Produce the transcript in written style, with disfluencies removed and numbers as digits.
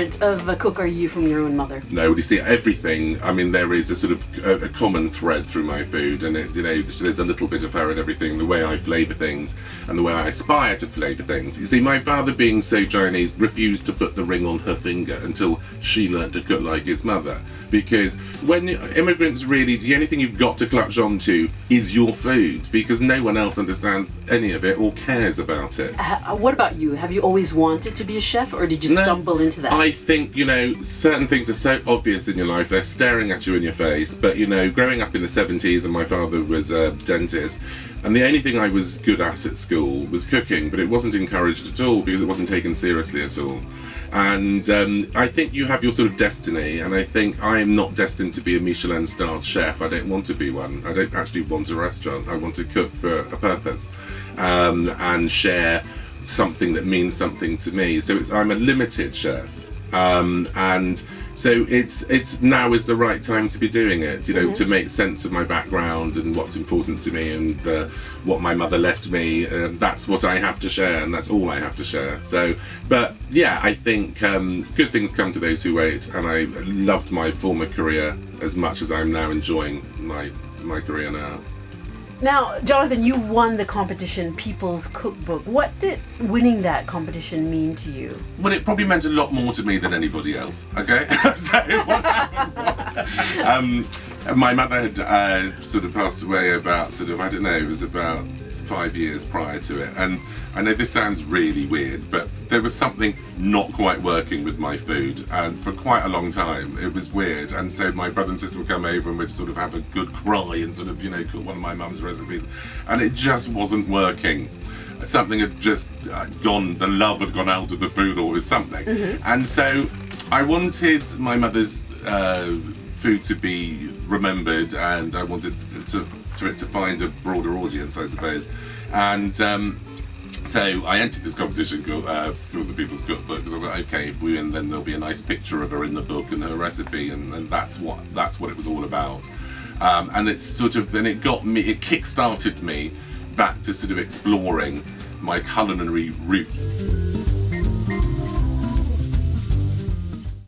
different of a cook are you from your own mother? No, you see, everything, I mean, there is a sort of a common thread through my food, and it, you know, there's a little bit of her in everything, the way I flavour things and the way I aspire to flavour things. You see, my father, being so Chinese, refused to put the ring on her finger until she learnt to cook like his mother. Because when immigrants, really, the only thing you've got to clutch onto is your food, because no one else understands any of it or cares about it. What about you? Have you always wanted to be a chef, or did you stumble into that? I think, you know, certain things are so obvious in your life, they're staring at you in your face. But, you know, growing up in the 70s, and my father was a dentist, and the only thing I was good at school was cooking, but it wasn't encouraged at all because it wasn't taken seriously at all. And I think you have your sort of destiny, and I think I am not destined to be a Michelin-starred chef. I don't want to be one. I don't actually want a restaurant. I want to cook for a purpose and share something that means something to me. So I'm a limited chef, and so it's now is the right time to be doing it, you know, to make sense of my background and what's important to me and what my mother left me. That's what I have to share, and that's all I have to share. So, but yeah, I think good things come to those who wait, and I loved my former career as much as I'm now enjoying my career now. Now, Jonathan, you won the competition, People's Cookbook. What did winning that competition mean to you? Well, it probably meant a lot more to me than anybody else, okay? So what happened was, my mother had sort of passed away about I don't know, it was about 5 years prior to it. And I know this sounds really weird, but there was something not quite working with my food, and for quite a long time it was weird. And so my brother and sister would come over and we'd sort of have a good cry and sort of, you know, cook one of my mum's recipes, and it just wasn't working. Something had just gone, the love had gone out of the food, or it was something. And so I wanted my mother's food to be remembered, and I wanted to find a broader audience, I suppose. And so I entered this competition called the People's Cookbook, because I thought, okay, if we win, then there'll be a nice picture of her in the book and her recipe, and that's what it was all about. And it's sort of, then it kick-started me back to sort of exploring my culinary roots.